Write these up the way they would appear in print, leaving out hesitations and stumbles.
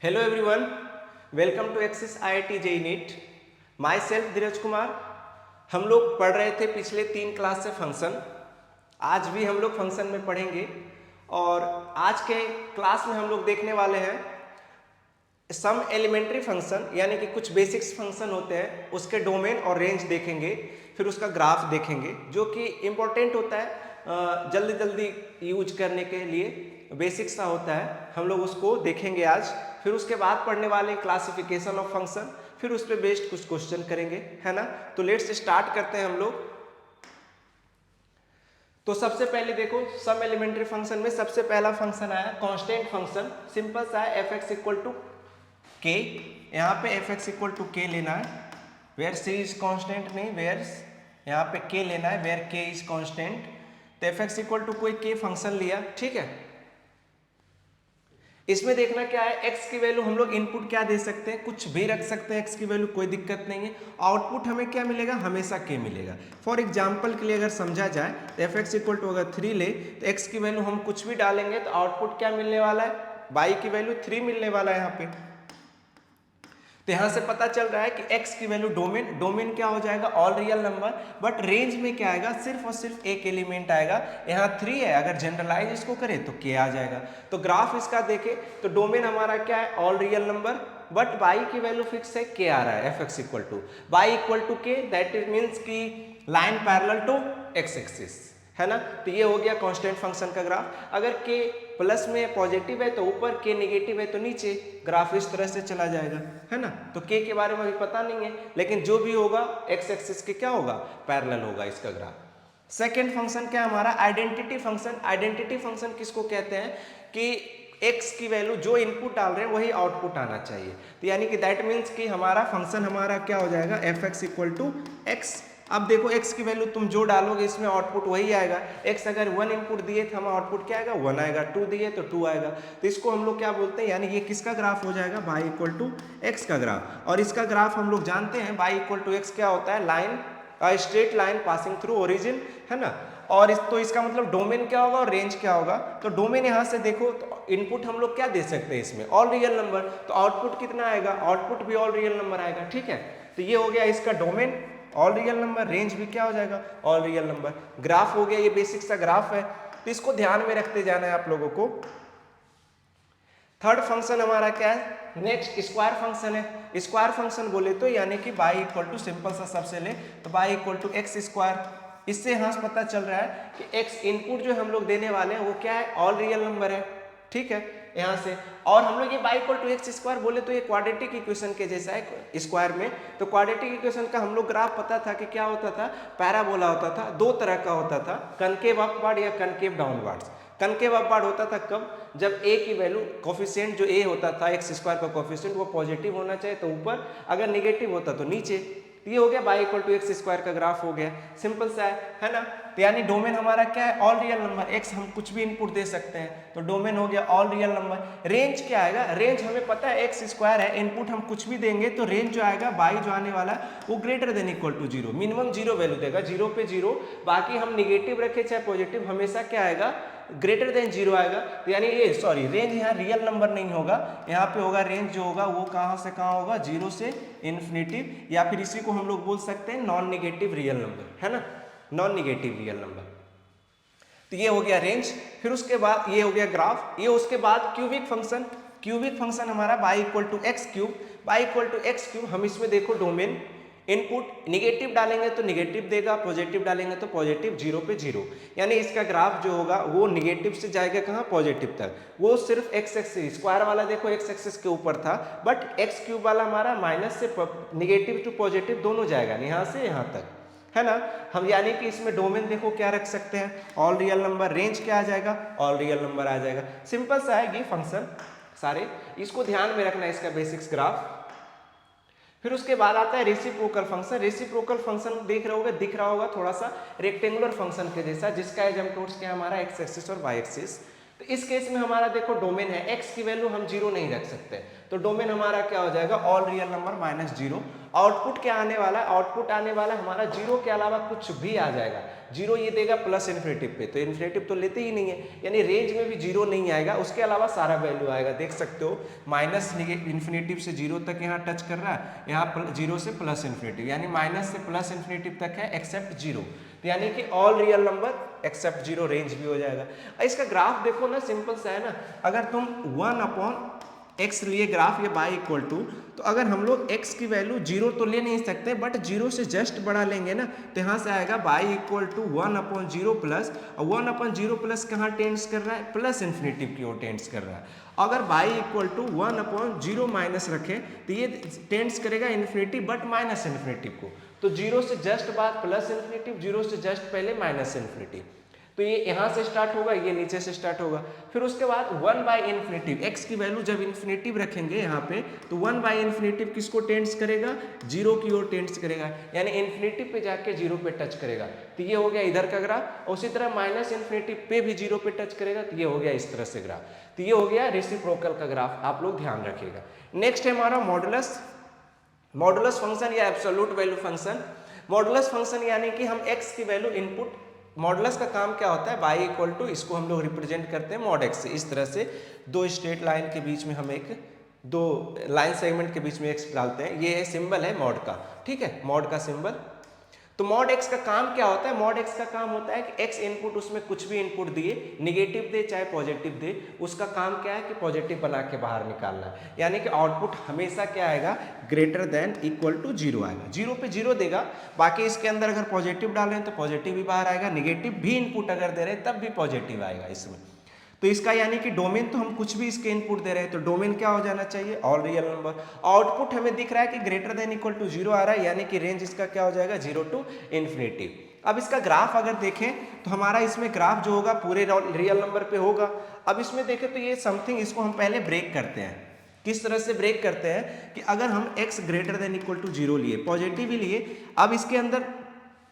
Hello everyone, welcome to Axis IIT JEE NEET. Myself Dheeraj Kumar. हम लोग पढ़ रहे थे पिछले 3 क्लास से फंक्शन। आज भी हम लोग फंक्शन में पढ़ेंगे और आज के क्लास में हम लोग देखने वाले हैं सम एलिमेंट्री फंक्शन, यानी कि कुछ बेसिक्स फंक्शन होते हैं, उसके डोमेन और रेंज देखेंगे, फिर उसका ग्राफ देखेंगे जो कि इम्पोर्टेंट होता है जल्दी जल्दी यूज करने के लिए, बेसिक्स सा होता है। हम लोग उसको देखेंगे आज। फिर उसके बाद पढ़ने वाले क्लासिफिकेशन ऑफ फंक्शन, फिर उस पर बेस्ड कुछ क्वेश्चन करेंगे, है ना। तो लेट्स स्टार्ट करते हैं हम लोग। तो सबसे पहले देखो, सम एलिमेंट्री फंक्शन में सबसे पहला फंक्शन आया कांस्टेंट फंक्शन। सिंपल सा है, एफ एक्स इक्वल टू के। यहाँ पे एफ एक्स इक्वल टू के लेना है, वेयर सी इज कॉन्स्टेंट नहीं, वेयर यहाँ पे के लेना है, वेयर के इज कॉन्स्टेंट। तो एफ एक्स इक्वल टू कोई के फंक्शन लिया, ठीक है। इसमें देखना क्या है, एक्स की वैल्यू हम लोग इनपुट क्या दे सकते हैं, कुछ भी रख सकते हैं एक्स की वैल्यू, कोई दिक्कत नहीं है। आउटपुट हमें क्या मिलेगा, हमेशा के मिलेगा। फॉर एग्जाम्पल के लिए अगर समझा जाए तो एफ एक्स इक्वल टू अगर 3 ले तो एक्स की वैल्यू हम कुछ भी डालेंगे तो आउटपुट क्या मिलने वाला है, वाई की वैल्यू 3 मिलने वाला है यहाँ पे। तो यहां से पता चल रहा है कि x की वैल्यू डोमेन क्या हो जाएगा, all real number. But range में क्या आएगा, सिर्फ और सिर्फ एक एलिमेंट आएगा। यहाँ 3 है, अगर जनरलाइज इसको करें तो k आ जाएगा। तो ग्राफ इसका देखें तो डोमेन हमारा क्या है, all real number, but y की वैल्यू फिक्स है, k आ रहा है। F x equal to y equal to k, that is means की line parallel to x axis, है ना। तो ये हो गया कांस्टेंट फंक्शन का ग्राफ। अगर k प्लस में पॉजिटिव है तो ऊपर, k नेगेटिव है तो नीचे, ग्राफ इस तरह से चला जाएगा, है ना। तो k के बारे में अभी पता नहीं है, लेकिन जो भी होगा x एक्सिस के क्या होगा, पैरेलल होगा इसका ग्राफ। सेकेंड फंक्शन क्या है हमारा, आइडेंटिटी फंक्शन। आइडेंटिटी फंक्शन किसको कहते हैं कि x की वैल्यू जो इनपुट डाल रहे हैं वही आउटपुट आना चाहिए। तो यानी कि दैट मीन्स कि हमारा फंक्शन हमारा क्या हो जाएगा, f x equal to x. अब देखो x की वैल्यू तुम जो डालोगे इसमें आउटपुट वही आएगा। x अगर 1 इनपुट दिए तो हमारा आउटपुट क्या आएगा, 1 आएगा। 2 दिए तो 2 आएगा। तो इसको हम लोग क्या बोलते हैं, यानी ये किसका ग्राफ हो जाएगा, y इक्वल टू एक्स का ग्राफ। और इसका ग्राफ हम लोग जानते हैं y इक्वल टू एक्स क्या होता है, line, straight line passing through origin, है ना। और तो इसका मतलब डोमेन क्या होगा और रेंज क्या होगा। तो डोमेन यहाँ से देखो तो इनपुट हम लोग क्या दे सकते हैं इसमें, ऑल रियल नंबर। तो आउटपुट कितना आएगा, आउटपुट भी ऑल रियल नंबर आएगा, ठीक है। तो ये हो गया इसका domain, all real number. Range भी क्या हो जाएगा, ऑल रियल नंबर। ग्राफ हो गया, ये बेसिक सा ग्राफ है, तो इसको ध्यान में रखते जाना है आप लोगों को। थर्ड फंक्शन हमारा क्या है, नेक्स्ट स्क्वायर फंक्शन है। स्क्वायर फंक्शन बोले तो यानी कि y इक्वल टू, सिंपल सा सबसे ले तो y equal to x square. इससे यहाँ से पता चल रहा है कि x इनपुट जो हम लोग देने वाले हैं वो क्या है, ऑल रियल नंबर है, ठीक है। यहाँ से और हम लोग ये y equal to x square बोले तो ये क्वाड्रेटिक इक्वेशन के जैसा है स्क्वायर में। तो क्वाड्रेटिक इक्वेशन का हम लोग ग्राफ पता था कि क्या होता था, पैराबोला होता था। दो तरह का होता था, कनकेव अपवर्ड या कनकेव डाउनवर्ड्स। कनकेव अपवर्ड होता था कब, जब a की वैल्यू कोफिशिएंट जो a होता था एक्स स्क्वायर का कोफिशिएंट वो पॉजिटिव होना चाहिए तो ऊपर, अगर निगेटिव होता तो नीचे। ये हो गया y equal to x square का ग्राफ हो गया, सिंपल सा है ना। तो यानी डोमेन हमारा क्या है, ऑल रियल नंबर। x हम कुछ भी इनपुट दे सकते हैं तो डोमेन हो गया ऑल रियल नंबर। रेंज क्या आएगा, रेंज हमें पता है एक्स स्क्वायर है, इनपुट हम कुछ भी देंगे तो रेंज जो आएगा y जो आने वाला है वो greater than equal to 0, minimum 0 value देगा, 0 पे 0। बाकी हम निगेटिव रखे चाहे पॉजिटिव, हमेशा क्या आएगा, ग्रेटर देन 0 आएगा। तो यानी ये सॉरी, रेंज यहाँ रियल नंबर नहीं होगा, यहाँ पे होगा रेंज जो होगा वो कहाँ से कहाँ होगा, 0 से इन्फिनिटिव, या फिर इसी को हम लोग बोल सकते हैं नॉन निगेटिव रियल नंबर, है ना, नॉन निगेटिव रियल नंबर। तो ये हो गया रेंज। फिर उसके बाद ये हो गया ग्राफ। ये उसके बाद क्यूबिक फंक्शन। क्यूबिक फंक्शन हमारा y equal to x cube, y equal to x cube. हम इसमें देखो डोमेन, इनपुट निगेटिव डालेंगे तो निगेटिव देगा, पॉजिटिव डालेंगे तो पॉजिटिव, 0 पे 0। यानी इसका ग्राफ जो होगा वो निगेटिव से जाएगा कहाँ, पॉजिटिव तक। वो सिर्फ एक्स एक्सिस स्क्वायर वाला देखो एक्स एक्सिस के ऊपर था, बट एक्स क्यूब वाला हमारा माइनस से निगेटिव टू पॉजिटिव दोनों जाएगा, यहाँ से यहाँ तक, है ना। हम यानी कि इसमें डोमेन देखो क्या रख सकते हैं, ऑल रियल नंबर। रेंज क्या आ जाएगा, ऑल रियल नंबर आ जाएगा। सिंपल सा है ये फंक्शन सारे, इसको ध्यान में रखना है, इसका बेसिक्स ग्राफ। फिर उसके बाद आता है रेसिप्रोकल फंक्शन। रेसिप्रोकल फंक्शन देख रहे होगे, दिख रहा होगा थोड़ा सा रेक्टेंगुलर फंक्शन के जैसा, जिसका एग्जाम्पल्स क्या है हमारा, एक्स एक्सिस और वाई एक्सिस। तो इस केस में हमारा देखो डोमेन है, x की वैल्यू हम 0 नहीं रख सकते, तो डोमेन हमारा क्या हो जाएगा, all real number minus 0। Output क्या आने वाला है, आउटपुट आने वाला हमारा 0 के अलावा कुछ भी आ जाएगा। 0 ये देगा प्लस इन्फिनेटिव पे, तो इन्फिनेटिव तो लेते ही नहीं है, यानी रेंज में भी 0 नहीं आएगा, उसके अलावा सारा वैल्यू आएगा। देख सकते हो माइनस इन्फिनेटिव से 0 तक यहाँ टच कर रहा है, यहाँ 0 से प्लस इन्फिनेटिव, यानी माइनस से प्लस इन्फिनेटिव तक है एक्सेप्ट 0, यानी कि all real number except 0 range भी हो जाएगा। इसका ग्राफ देखो ना, सिंपल सा है ना, अगर तुम 1/x लिए ग्राफ ये y इक्वल टू, तो अगर हम लोग x की वैल्यू 0 तो ले नहीं सकते, बट 0 से जस्ट बड़ा लेंगे ना, तो यहाँ से आएगा y इक्वल टू 1/0 प्लस, और 1/0 प्लस कहाँ टेंड्स कर रहा है, प्लस इन्फिनेटिव की ओर टेंड्स कर रहा है। अगर y इक्वल टू 1/0 माइनस रखें तो ये टेंड्स करेगा इन्फिनेटिव बट माइनस इन्फिनेटिव को, तो 0 से जस्ट बाद प्लस इन्फिनेटिव, 0 से जस्ट पहले माइनस इन्फिनेटिव, तो ये यहाँ से स्टार्ट होगा, ये नीचे से स्टार्ट होगा। फिर उसके बाद 1/इन्फिनेटिव, x की वैल्यू जब इन्फिनेटिव रखेंगे यहाँ पे, तो 1/इन्फिनेटिव किसको टेंड्स करेगा, 0 की ओर टेंड्स करेगा, यानी इन्फिनेटिव पे जाके 0 पे टच करेगा, तो ये हो गया इधर का ग्राफ। उसी तरह माइनस इन्फिनेटिव पे भी 0 पे टच करेगा, तो ये हो गया इस तरह से ग्राफ, तो ये हो गया रेसिप्रोकल का ग्राफ, आप लोग ध्यान रखिएगा। नेक्स्ट है हमारा मॉडुलस, मॉडुलस फंक्शन या absolute value function. Modulus function यानी कि हम x की वैल्यू इनपुट, मॉडुलस का काम क्या होता है, y इक्वल टू, इसको हम लोग रिप्रेजेंट करते हैं मॉड x से, इस तरह से दो स्ट्रेट लाइन के बीच में हम एक, दो लाइन सेगमेंट के बीच में x डालते हैं, ये सिंबल है मॉड का, ठीक है, मॉड का सिंबल। तो मॉड x का काम क्या होता है, मॉड x का काम होता है कि x इनपुट, उसमें कुछ भी इनपुट दिए, निगेटिव दे चाहे पॉजिटिव दे, उसका काम क्या है कि पॉजिटिव बना के बाहर निकालना है, यानी कि आउटपुट हमेशा क्या आएगा, ग्रेटर देन इक्वल टू 0 आएगा, 0 पे 0 देगा, बाकी इसके अंदर अगर पॉजिटिव डालें तो पॉजिटिव भी बाहर आएगा, निगेटिव भी इनपुट अगर दे रहे हैं तब भी पॉजिटिव आएगा इसमें। तो इसका यानी कि डोमेन तो हम कुछ भी इसके इनपुट दे रहे हैं, तो डोमेन क्या हो जाना चाहिए, ऑल रियल नंबर। आउटपुट हमें दिख रहा है कि ग्रेटर देन इक्वल टू 0 आ रहा है, यानी कि रेंज इसका क्या हो जाएगा, 0 टू इन्फिनेटिव। अब इसका ग्राफ अगर देखें तो हमारा इसमें ग्राफ जो होगा पूरे रियल नंबर पे होगा। अब इसमें देखें तो ये समथिंग, इसको हम पहले ब्रेक करते हैं। किस तरह से ब्रेक करते हैं कि अगर हम x greater than equal to 0 लिए, पॉजिटिव ही लिए, अब इसके अंदर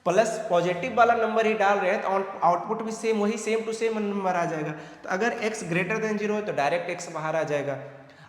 प्लस पॉजिटिव वाला नंबर ही डाल रहे हैं, तो आउटपुट भी सेम, वही सेम टू सेम नंबर आ जाएगा। तो अगर x ग्रेटर देन 0 है तो डायरेक्ट x बाहर आ जाएगा।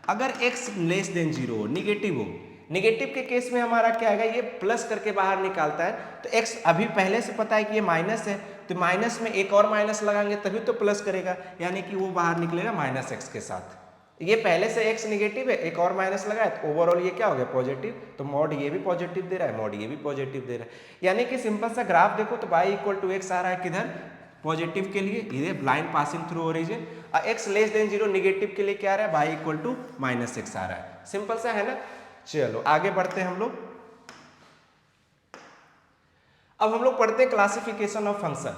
अगर x लेस देन 0 हो, निगेटिव हो, निगेटिव के केस में हमारा क्या आएगा, ये प्लस करके बाहर निकालता है, तो x अभी पहले से पता है कि ये माइनस है, तो माइनस में एक और माइनस लगाएंगे तभी तो प्लस करेगा, यानी कि वो बाहर निकलेगा माइनस x के साथ। ये पहले से x निगेटिव है, एक और माइनस लगाए तो ओवरऑल ये क्या हो गया, पॉजिटिव, तो मॉड ये भी पॉजिटिव दे रहा है, मॉड ये भी पॉजिटिव दे रहा है, यानी कि सिंपल सा ग्राफ देखो तो y इक्वल टू x आ रहा है किधर, पॉजिटिव के लिए, इधर लाइन पासिंग थ्रू ओरिजिन, और x लेस देन 0 निगेटिव के लिए क्या आ रहा है, y equal to minus x आ रहा है। सिंपल सा है ना। चलो आगे बढ़ते हैं हम लोग। अब हम लोग पढ़ते हैं classification of function.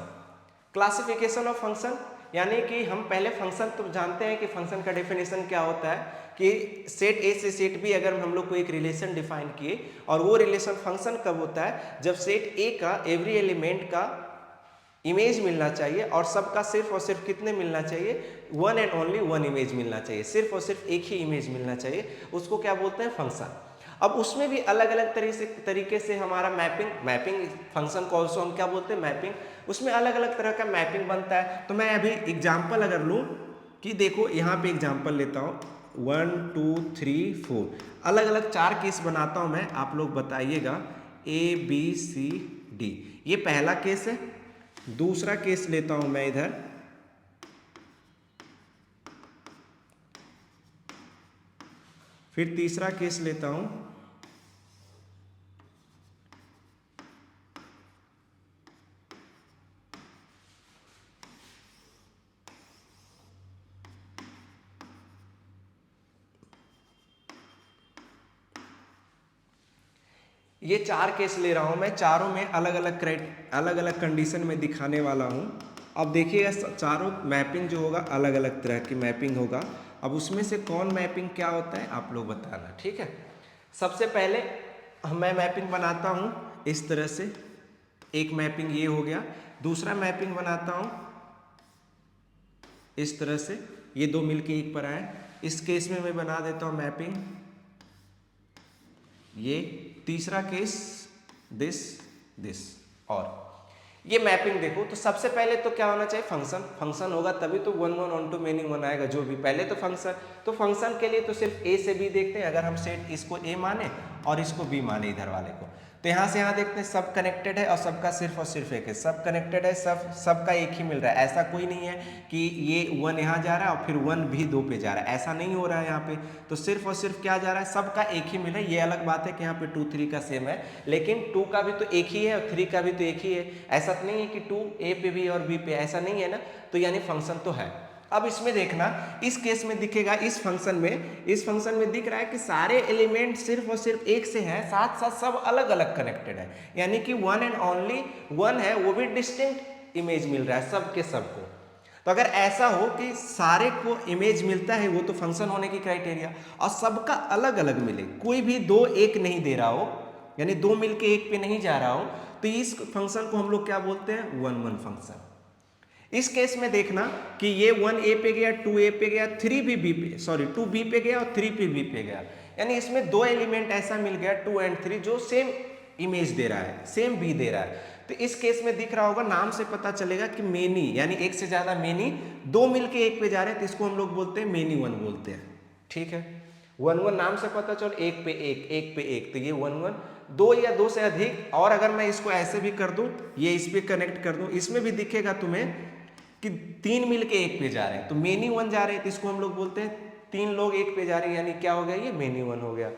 Classification of function यानी कि हम पहले फंक्शन तो जानते हैं कि फंक्शन का डेफिनेशन क्या होता है, कि सेट ए से सेट बी अगर हम लोग को एक रिलेशन डिफाइन किए, और वो रिलेशन फंक्शन कब होता है, जब सेट ए का एवरी एलिमेंट का इमेज मिलना चाहिए, और सबका सिर्फ और सिर्फ कितने मिलना चाहिए, one and only one image मिलना चाहिए, सिर्फ और सिर्फ एक ही इमेज मिलना चाहिए, उसको क्या बोलते हैं, फंक्शन। अब उसमें भी अलग अलग तरीके से हमारा मैपिंग फंक्शन को ऑल्सो हम क्या बोलते हैं, मैपिंग, उसमें अलग अलग तरह का मैपिंग बनता है। तो मैं अभी एग्जाम्पल अगर लूँ कि देखो यहाँ पे एग्जाम्पल लेता हूँ, 1 2 3 4 अलग अलग 4 केस बनाता हूँ मैं, आप लोग बताइएगा ABCD, ये पहला केस है। दूसरा केस लेता हूँ मैं इधर, फिर तीसरा केस लेता हूँ, ये 4 केस ले रहा हूँ मैं, चारों में अलग अलग कंडीशन में दिखाने वाला हूँ। अब देखिएगा चारों मैपिंग जो होगा अलग अलग तरह की मैपिंग होगा। अब उसमें से कौन मैपिंग क्या होता है आप लोग बताना, ठीक है। सबसे पहले मैं मैपिंग बनाता हूँ इस तरह से, एक मैपिंग ये हो गया। दूसरा मैपिंग बनाता हूँ इस तरह से, ये दो मिलके एक पर आए। इस केस में मैं बना देता हूँ मैपिंग ये। तीसरा केस दिस, और ये मैपिंग देखो तो सबसे पहले तो क्या होना चाहिए, फंक्शन। फंक्शन होगा तभी तो 1 1 ऑन टू मेनी वन आएगा, जो भी पहले तो फंक्शन। तो फंक्शन के लिए तो सिर्फ ए से बी देखते हैं। अगर हम सेट इसको ए माने और इसको बी माने इधर वाले को, तो यहाँ से यहाँ देखते हैं सब कनेक्टेड है और सबका सिर्फ और सिर्फ एक है। सब कनेक्टेड है, सबका एक ही मिल रहा है। ऐसा कोई नहीं है कि ये 1 यहाँ जा रहा है और फिर 1 भी 2 पे जा रहा है, ऐसा नहीं हो रहा है यहाँ पे। तो सिर्फ और सिर्फ क्या जा रहा है, सबका एक ही मिल रहा है। ये अलग बात है कि यहाँ पे 2 3 का सेम है, लेकिन 2 का भी तो एक ही है और 3 का भी तो एक ही है। ऐसा तो नहीं है कि 2 ए पे भी और बी पे, ऐसा नहीं है ना। तो यानी फंक्शन तो है। अब इसमें देखना, इस केस में दिखेगा, इस फंक्शन में दिख रहा है कि सारे एलिमेंट सिर्फ और सिर्फ एक से हैं, साथ साथ सब अलग अलग कनेक्टेड है। यानी कि 1 एंड ओनली 1 है, वो भी डिस्टिंक्ट इमेज मिल रहा है सबके सबको। तो अगर ऐसा हो कि सारे को इमेज मिलता है, वो तो फंक्शन होने की क्राइटेरिया, और सबका अलग अलग मिले, कोई भी 2 1 नहीं दे रहा हो, यानी 2 मिलके 1 पे नहीं जा रहा हो, तो इस फंक्शन को हम लोग क्या बोलते हैं, 1 1 फंक्शन। इस केस में देखना कि ये 1 ए पे गया, 2 ए पे गया, 3 भी बी पे, सॉरी 2 बी पे गया और 3 पे बी पे गया। यानी इसमें 2 एलिमेंट ऐसा मिल गया 2 एंड 3 जो सेम इमेज दे रहा है, सेम बी दे रहा है। तो इस केस में दिख रहा होगा, नाम से पता चलेगा कि मेनी, यानी एक से ज्यादा मेनी, 2 मिलके 1 पे जा रहे हैं, तो इसको हम लोग बोलते हैं मेनी 1 बोलते हैं। ठीक है, 1 1 नाम से पता चल, 1 पे 1, 1 पे 1, तो ये 1 1। 2 या 2 से अधिक, और अगर मैं इसको ऐसे भी कर दूं, ये इस पे कनेक्ट कर दूं, इसमें भी दिखेगा तुम्हें कि 3 मिलके 1 पे जा रहे हैं, तो मेनी 1 जा रहे हैं, तो इसको हम लोग बोलते हैं 3 लोग 1 पे जा रहे हैं, यानी क्या हो गया, ये मेनी 1 हो गया।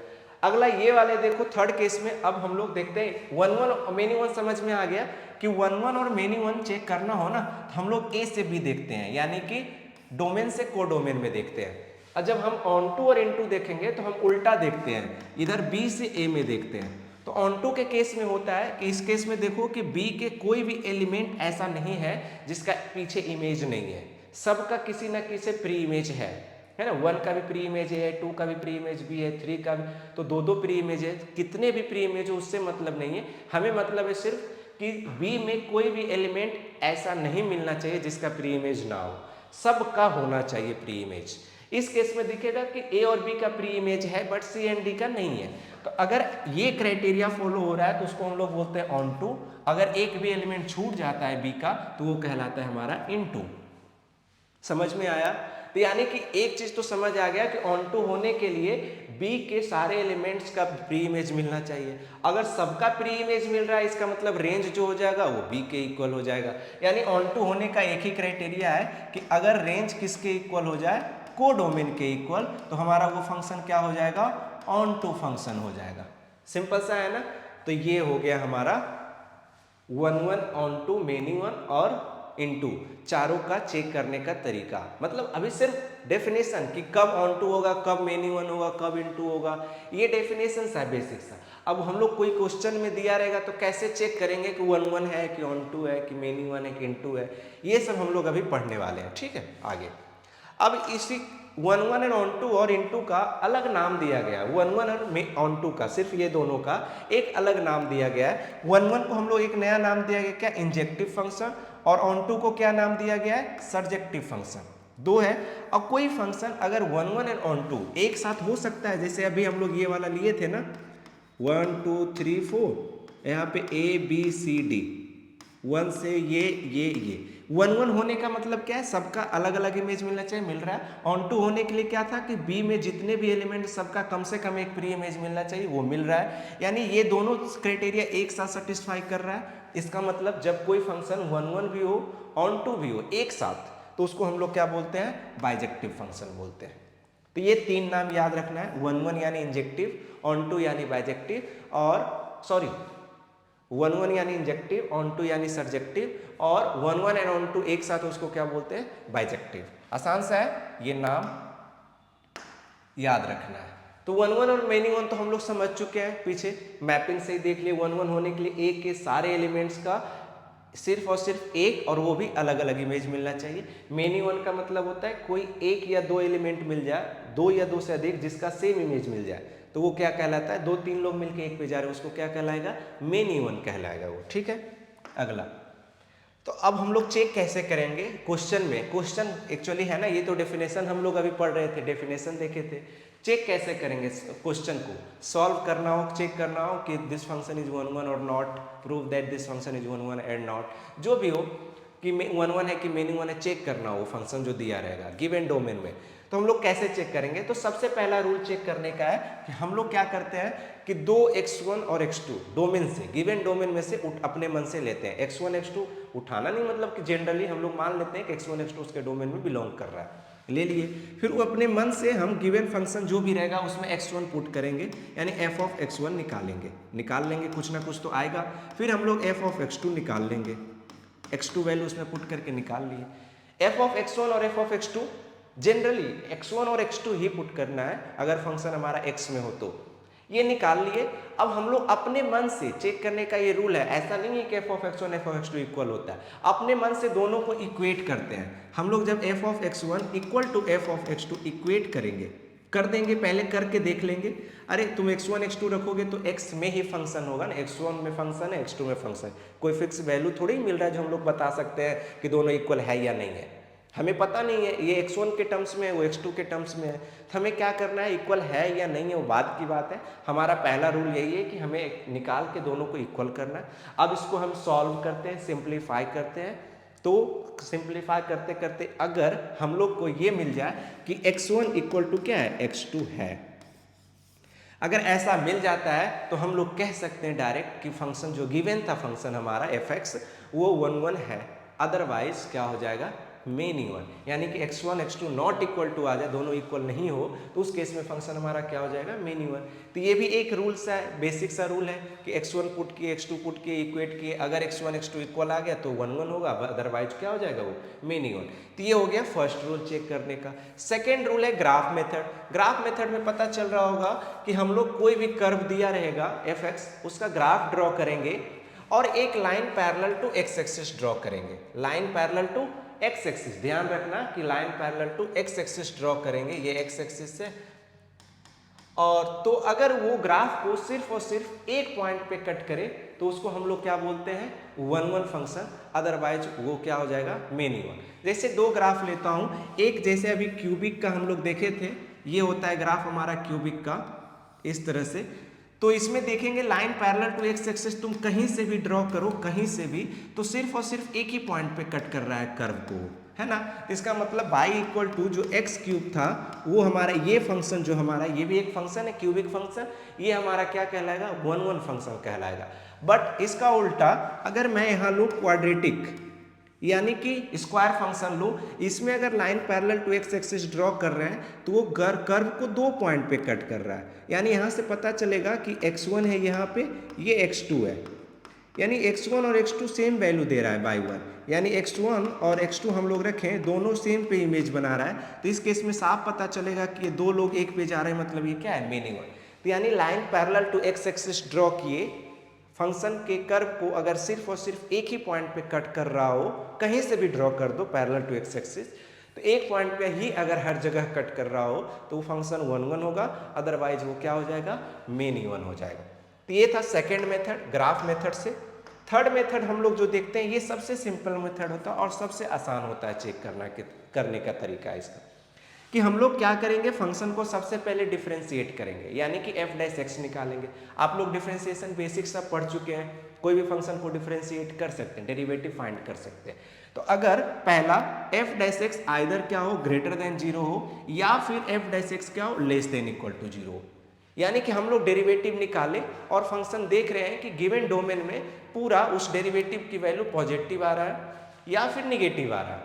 अगला ये वाले देखो, थर्ड केस में अब हम लोग देखते हैं 1 1 और मेनी 1 समझ में आ गया कि 1 1 और मेनी 1 चेक करना हो ना, तो हम लोग ए से बी देखते हैं, यानी कि डोमेन से कोडोमेन में देखते हैं। और जब हम ऑन टू और इन टू देखेंगे तो हम उल्टा देखते हैं, इधर बी से ए में देखते हैं। तो ऑन टू के केस में होता है कि इस केस में देखो कि बी के कोई भी एलिमेंट ऐसा नहीं है जिसका पीछे इमेज नहीं है, सबका किसी ना किसी प्री इमेज है ना। 1 का भी प्री इमेज है, 2 का भी प्री इमेज भी है, 3 का भी, तो 2 प्री इमेज है। कितने भी प्री इमेज हो उससे मतलब नहीं है, हमें मतलब है सिर्फ कि बी में कोई भी एलिमेंट ऐसा नहीं मिलना चाहिए जिसका प्री इमेज ना हो, सबका होना चाहिए प्री इमेज। इस केस में दिखेगा कि ए और बी का प्री इमेज है बट सी एंड डी का नहीं है। तो अगर ये क्राइटेरिया फॉलो हो रहा है तो उसको हम लोग बोलते हैं ऑन टू। अगर एक भी एलिमेंट छूट जाता है बी का तो वो कहलाता है हमारा इन टू। समझ में आया? तो यानी कि एक चीज तो समझ आ गया कि ऑन टू होने के लिए बी के सारे एलिमेंट्स का प्री इमेज मिलना चाहिए। अगर सबका प्री इमेज मिल रहा है इसका मतलब रेंज जो हो जाएगा वो बी के इक्वल हो जाएगा। यानी ऑन टू होने का एक ही क्राइटेरिया है कि अगर रेंज किसके इक्वल हो जाए, कोडोमेन के इक्वल, तो हमारा वो फंक्शन क्या हो जाएगा, ऑन टू फंक्शन हो जाएगा। सिंपल सा है ना। तो ये हो गया हमारा 1 1 ऑन टू, मेनी 1 और इनटू, चारों का चेक करने का तरीका। मतलब अभी सिर्फ डेफिनेशन कि कब ऑन टू होगा, कब मेनी 1 होगा, कब इनटू होगा, ये डेफिनेशन सा बेसिक सा। अब हम लोग कोई क्वेश्चन में दिया रहेगा तो कैसे चेक करेंगे कि 1 1 है कि ऑन टू है कि मेनी 1 है कि इनटू है, ये सब हम लोग अभी पढ़ने वाले हैं। ठीक है, आगे अब इसी 1 1 एंड ऑन टू और इनटू का अलग नाम दिया गया। 1 1 और ऑन टू का, सिर्फ ये दोनों का एक अलग नाम दिया गया है। 1 1 को हम लोग एक नया नाम दिया गया, क्या, इंजेक्टिव फंक्शन, और ऑन टू को क्या नाम दिया गया है, सर्जेक्टिव फंक्शन। दो है। और कोई फंक्शन अगर 1 1 एंड ऑन टू एक साथ हो सकता है, जैसे अभी हम लोग ये वाला लिए थे ना, 1 2 3 4, यहाँ पे ए बी सी डी, 1 से ये 1 1 होने का मतलब क्या है, सबका अलग अलग इमेज मिलना चाहिए, मिल रहा है। ऑन टू होने के लिए क्या था कि बी में जितने भी एलिमेंट सबका कम से कम एक प्री इमेज मिलना चाहिए, वो मिल रहा है। यानी ये दोनों क्राइटेरिया एक साथ सेटिस्फाई कर रहा है। इसका मतलब जब कोई फंक्शन 1 1 भी हो, ऑन टू भी हो एक साथ, तो उसको हम लोग क्या बोलते हैं, बाइजेक्टिव फंक्शन बोलते हैं। तो ये 3 नाम याद रखना है, 1 1 यानी इंजेक्टिव, ऑन टू यानी बाइजेक्टिव, और 1 1 यानी इंजेक्टिव, ऑन टू यानी सर्जेक्टिव, और 1 1 एंड ऑन टू एक साथ उसको क्या बोलते हैं, बाइजेक्टिव। आसान सा है, ये नाम याद रखना है। तो 1 1 और मेनी 1 तो हम लोग समझ चुके हैं, पीछे मैपिंग से ही देख लिए। 1 1 होने के लिए एक के सारे एलिमेंट्स का सिर्फ और सिर्फ एक, और वो भी अलग अलग इमेज मिलना चाहिए। मेनी 1 का मतलब होता है कोई एक या दो एलिमेंट मिल जाए, 2 या 2 से अधिक जिसका सेम इमेज मिल जाए, तो वो क्या कहलाता है, 2 3 लोग मिलके एक पे जा रहे हैं, उसको क्या कहलाएगा, मेनी 1 कहलाएगा वो। ठीक है, अगला तो अब हम लोग चेक कैसे करेंगे क्वेश्चन में, क्वेश्चन एक्चुअली है ना, ये तो डेफिनेशन हम लोग अभी पढ़ रहे थे, डेफिनेशन देखे थे। चेक कैसे करेंगे क्वेश्चन को, सॉल्व करना हो, चेक करना हो कि दिस फंक्शन इज 1 1 और not, prove that this function is 1 1 and not, जो भी हो कि 1 1 है कि मेनी 1 है, चेक करना हो फंक्शन जो दिया रहेगा गिवन डोमेन में। तो हम लोग कैसे चेक करेंगे, तो सबसे पहला रूल चेक करने का है कि हम लोग क्या करते हैं कि दो x1 और x2 डोमेन से, गिवन डोमेन में से अपने मन से लेते हैं। x1 x2 उठाना नहीं, मतलब कि जनरली हम लोग मान लेते हैं कि x1 x2 उसके डोमेन में बिलोंग कर रहा है, ले लिए। फिर वो अपने मन से हम गिवन फंक्शन जो भी रहेगा उसमें x1 पुट करेंगे, यानी f ऑफ x1 निकाल लेंगे, कुछ ना कुछ तो आएगा। फिर हम लोग f ऑफ x2 निकाल लेंगे, x2 वैल्यू उसमें पुट करके निकाल लिए। f ऑफ x1 और f of x2 generally x1 और x2 ही पुट करना है अगर फंक्शन हमारा x में हो तो, ये निकाल लिए। अब हम लोग अपने मन से चेक करने का ये रूल है, ऐसा नहीं है कि f of x1 f of x2 equal होता है, अपने मन से दोनों को इक्वेट करते हैं हम लोग। जब f of x1 equal to f of x2 equate करेंगे, कर देंगे, पहले करके देख लेंगे। अरे तुम x1 x2 रखोगे तो x में ही फंक्शन होगा ना, x1 में फंक्शन है, x2 में फंक्शन है, कोई फिक्स वैल्यू थोड़ी मिल रहा है जो हम लोग बता सकते हैं कि दोनों इक्वल है या नहीं है, हमें पता नहीं है, ये x1 के टर्म्स में है, वो x2 के टर्म्स में है। तो हमें क्या करना है, इक्वल है या नहीं है वो बात की बात है। हमारा पहला रूल यही है कि हमें निकाल के दोनों को इक्वल करना है। अब इसको हम सॉल्व करते हैं, सिंप्लीफाई करते हैं। तो सिंप्लीफाई करते करते अगर हम लोग को ये मिल जाए कि x1 इक्वल टू क्या है, x2 है, अगर ऐसा मिल जाता है तो हम लोग कह सकते हैं डायरेक्ट कि फंक्शन जो गिवन था फंक्शन हमारा fx वो 1 1 है। अदरवाइज क्या हो जाएगा, मेनी 1, यानी कि x1 x2 not equal to आ जाए, दोनों इक्वल नहीं हो, तो उस केस में फंक्शन हमारा क्या हो जाएगा, मेनी 1। तो ये भी एक रूल सा है, बेसिक सा रूल है कि x1 पुट किए, x2 पुट किए, इक्वेट किए, अगर x1 x2 इक्वल आ गया तो 1 1 होगा, अदरवाइज क्या हो जाएगा, वो मेनी 1। तो ये हो गया फर्स्ट रूल चेक करने का। सेकेंड रूल है ग्राफ मेथड। ग्राफ मेथड में पता चल रहा होगा कि हम लोग कोई भी कर्व दिया रहेगा fx, उसका ग्राफ ड्रॉ करेंगे और एक line parallel to x axis draw करेंगे, line parallel to x axis, ध्यान रखना कि line parallel to x axis draw करेंगे, ये x एक्सिस से। और तो अगर वो ग्राफ को सिर्फ और सिर्फ एक पॉइंट पे कट करे तो उसको हम लोग क्या बोलते हैं, 1 1 फंक्शन, अदरवाइज वो क्या हो जाएगा, मेनी 1। जैसे दो ग्राफ लेता हूं, एक जैसे अभी क्यूबिक का हम लोग देखे थे, ये होता है ग्राफ हमारा क्यूबिक का इस तरह से। तो इसमें देखेंगे line parallel to x axis तुम कहीं से भी ड्रॉ करो, कहीं से भी, तो सिर्फ और सिर्फ एक ही पॉइंट पे कट कर रहा है कर्व को, है ना। इसका मतलब y इक्वल टू जो x क्यूब था वो हमारा ये फंक्शन जो हमारा, ये भी एक फंक्शन है क्यूबिक फंक्शन, ये हमारा क्या कहलाएगा, 1 1 फंक्शन कहलाएगा। बट इसका उल्टा अगर मैं यहाँ लूँ क्वाड्रेटिक, यानी कि स्क्वायर फंक्शन लो, इसमें अगर line parallel to x axis draw कर रहे हैं तो वो कर्व को दो पॉइंट पे कट कर रहा है, यानी यहाँ से पता चलेगा कि x1 है यहाँ पे, ये x2 है, यानी x1 और x2 सेम वैल्यू दे रहा है बाई 1, यानी x1 और x2 हम लोग रखें दोनों सेम पे इमेज बना रहा है, तो इस केस में साफ पता चलेगा कि ये दो लोग एक पे जा रहे हैं, मतलब ये क्या है, मेनी 1। तो यानी line parallel to x axis draw किए, फंक्शन के कर्व को अगर सिर्फ और सिर्फ एक ही पॉइंट पे कट कर रहा हो, कहीं से भी ड्रॉ कर दो पैरेलल टू x एक्सिस, तो एक पॉइंट पे ही अगर हर जगह कट कर रहा हो तो वो फंक्शन 1 1 होगा, अदरवाइज वो क्या हो जाएगा, मेनी 1 हो जाएगा। तो ये था सेकेंड मेथड ग्राफ मेथड से। थर्ड मेथड हम लोग जो देखते हैं, ये सबसे सिंपल मेथड होता है और सबसे आसान होता है चेक करने का तरीका इसका, कि हम लोग क्या करेंगे, फंक्शन को सबसे पहले डिफरेंशिएट करेंगे, यानी कि f डैश x निकालेंगे। आप लोग डिफरेंशिएशन बेसिक सब पढ़ चुके हैं, कोई भी फंक्शन को डिफरेंशिएट कर सकते हैं, डेरिवेटिव फाइंड कर सकते हैं। तो अगर पहला f डैश x आइदर क्या हो, ग्रेटर देन 0 हो, या फिर f डैश x क्या हो, लेस देन इक्वल टू 0 हो, यानी कि हम लोग डेरिवेटिव निकाले और फंक्शन देख रहे हैं कि गिवन डोमेन में पूरा उस डेरिवेटिव की वैल्यू पॉजिटिव आ रहा है या फिर निगेटिव आ रहा है,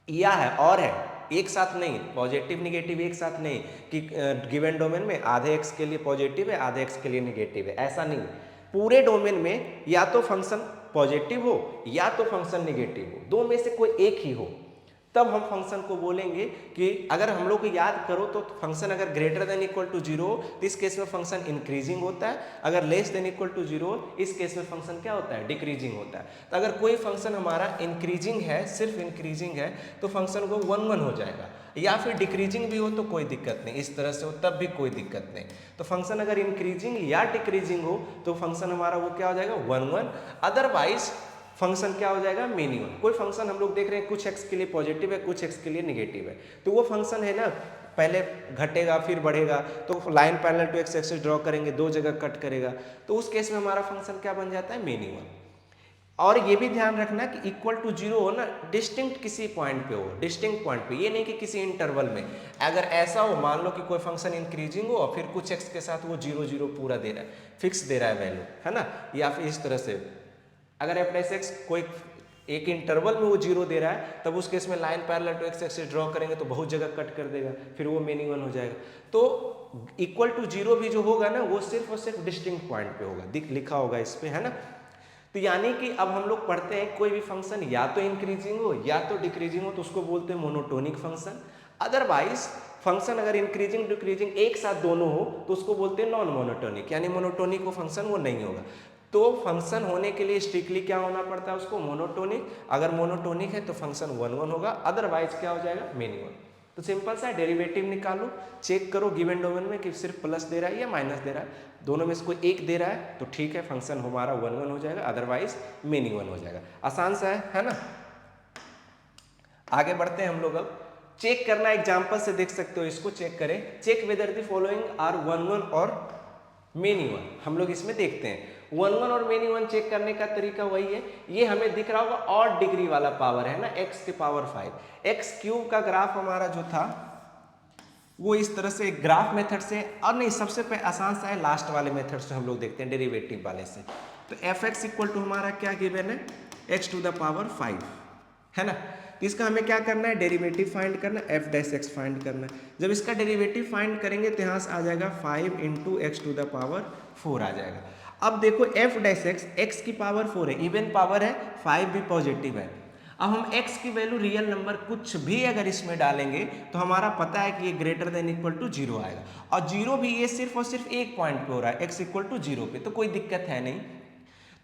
या है और है, एक साथ नहीं, पॉजिटिव निगेटिव एक साथ नहीं कि गिवन डोमेन में आधे x के लिए पॉजिटिव है आधे x के लिए निगेटिव है, ऐसा नहीं। पूरे डोमेन में या तो फंक्शन पॉजिटिव हो या तो फंक्शन निगेटिव हो, दो में से कोई एक ही हो, तब हम फंक्शन को बोलेंगे कि अगर हम लोग को याद करो तो फंक्शन अगर ग्रेटर देन इक्वल टू 0 तो इस केस में फंक्शन इंक्रीजिंग होता है, अगर लेस देन इक्वल टू 0 इस केस में फंक्शन क्या होता है, डिक्रीजिंग होता है। तो अगर कोई फंक्शन हमारा इंक्रीजिंग है, सिर्फ इंक्रीजिंग है, तो फंक्शन को 1 1 हो जाएगा, या फिर डिक्रीजिंग भी हो तो कोई दिक्कत नहीं, इस तरह से हो तब भी कोई दिक्कत नहीं। तो फंक्शन अगर इंक्रीजिंग या डिक्रीजिंग हो तो फंक्शन हमारा वो क्या हो जाएगा, 1 1। अदरवाइज फंक्शन क्या हो जाएगा, मिनिमम। कोई फंक्शन हम लोग देख रहे हैं कुछ एक्स के लिए पॉजिटिव है, कुछ एक्स के लिए निगेटिव है, तो वो फंक्शन है ना पहले घटेगा फिर बढ़ेगा, तो line parallel to x axis draw करेंगे, दो जगह कट करेगा, तो उस केस में हमारा फंक्शन क्या बन जाता है, मिनिमम। और ये भी ध्यान रखना कि इक्वल टू जीरो हो ना, डिस्टिंक्ट किसी पॉइंट पे हो, डिस्टिंक्ट पॉइंट पे, ये नहीं कि किसी इंटरवल में। अगर ऐसा हो, मान लो कि कोई फंक्शन इंक्रीजिंग हो और फिर कुछ एक्स के साथ वो 0 0 पूरा दे रहा है, फिक्स दे रहा है वैल्यू, है ना, या फिर इस तरह से अगर एफ डैश एक्स कोई एक इंटरवल में वो 0 दे रहा है, तब उस केस में line parallel to x axis draw करेंगे तो बहुत जगह कट कर देगा, फिर वो मिनिमम हो जाएगा। तो इक्वल टू जीरो भी जो होगा ना, वो सिर्फ और सिर्फ डिस्टिंक्ट पॉइंट पे होगा, लिखा होगा इस पे, है ना। तो यानी कि अब हम लोग पढ़ते हैं कोई भी फंक्शन या तो इंक्रीजिंग हो या तो डिक्रीजिंग हो तो उसको बोलते हैं मोनोटोनिक फंक्शन। अदरवाइज फंक्शन अगर इंक्रीजिंग डिक्रीजिंग एक साथ दोनों हो तो उसको बोलते हैं नॉन मोनोटोनिक, यानी मोनोटोनिक वो फंक्शन वो नहीं होगा। तो फंक्शन होने के लिए स्ट्रिक्टली क्या होना पड़ता है उसको, मोनोटोनिक। अगर मोनोटोनिक है तो फंक्शन 1 1 होगा, अदरवाइज क्या हो जाएगा, मिनिमम। तो सिंपल सा डेरिवेटिव निकालो, चेक करो गिवन डोमेन में कि सिर्फ प्लस दे रहा है या माइनस दे रहा है, दोनों में से कोई एक दे रहा है तो ठीक है, फंक्शन हमारा 1 1 हो जाएगा, अदरवाइज मिनिमम हो जाएगा। आसान सा है ना। आगे बढ़ते हैं हम लोग। अब चेक करना, एग्जाम्पल से देख सकते हो, इसको चेक करें। Check whether the following are 1 1 और मिनिमम। हम लोग इसमें देखते हैं 1 1 और मिनिमम चेक करने का तरीका वही है, ये हमें दिख रहा होगा ऑड डिग्री वाला पावर है ना, x के पावर 5। एक्स क्यूब का ग्राफ हमारा जो था वो इस तरह से ग्राफ मेथड से, और नहीं सबसे आसान सा है लास्ट वाले मेथड से हम लोग देखते हैं, डेरिवेटिव वाले से। तो एफ एक्स इक्वल टू हमारा क्या गिवन है, x टू द पावर 5, है ना। तो इसका हमें क्या करना है, डेरिवेटिव फाइंड करना है, एफ डैश एक्स फाइंड करना है। जब इसका डेरिवेटिव फाइंड करेंगे तो यहाँ से आ जाएगा 5 into x to the power 4 आ जाएगा। अब देखो एफ डैश एक्स, एक्स की पावर 4 है, इवन पावर है, 5 भी पॉजिटिव है। अब हम x की वैल्यू रियल नंबर कुछ भी अगर इसमें डालेंगे तो हमारा पता है कि ये ग्रेटर देन इक्वल टू 0 आएगा, और 0 भी ये सिर्फ और सिर्फ एक पॉइंट पे हो रहा है, x इक्वल टू 0 पे, तो कोई दिक्कत है नहीं।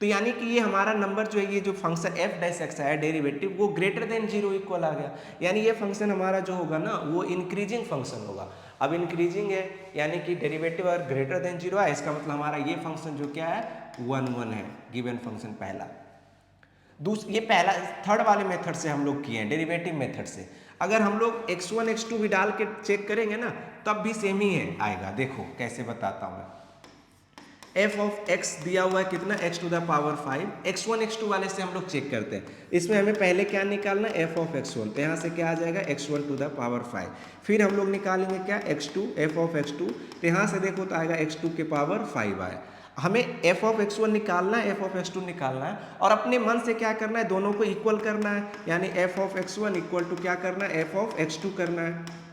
तो यानी कि ये हमारा नंबर जो है, ये जो फंक्शन एफ डैश एक्स है डेरिवेटिव, वो ग्रेटर देन 0 इक्वल आ गया, यानी ये फंक्शन हमारा जो होगा ना वो इंक्रीजिंग फंक्शन होगा। अब इंक्रीजिंग है यानी कि डेरिवेटिव अगर ग्रेटर देन 0 है, इसका मतलब हमारा ये फंक्शन जो क्या है 1 1 है, गिवन फंक्शन पहला। ये पहला थर्ड वाले मेथड से हम लोग किए हैं, डेरिवेटिव मेथड से। अगर हम लोग x1 x2 भी डाल के चेक करेंगे ना तब भी सेम ही है आएगा। देखो कैसे बताता हूँ मैं। f ऑफ x दिया हुआ है कितना, x to the power 5। x1 x2 वाले से हम लोग चेक करते हैं, इसमें हमें पहले क्या निकालना है, f ऑफ x1, तो यहाँ से क्या आ जाएगा x1 टू द पावर 5। फिर हम लोग निकालेंगे क्या, x2, f ऑफ x2, तो यहाँ से देखो तो आएगा x2 के पावर 5 आया। हमें f ऑफ x1 निकालना है, f ऑफ x2 निकालना है, और अपने मन से क्या करना है, दोनों को इक्वल करना है, यानी f of x1 equal to क्या करना है, f ऑफ x2 करना है।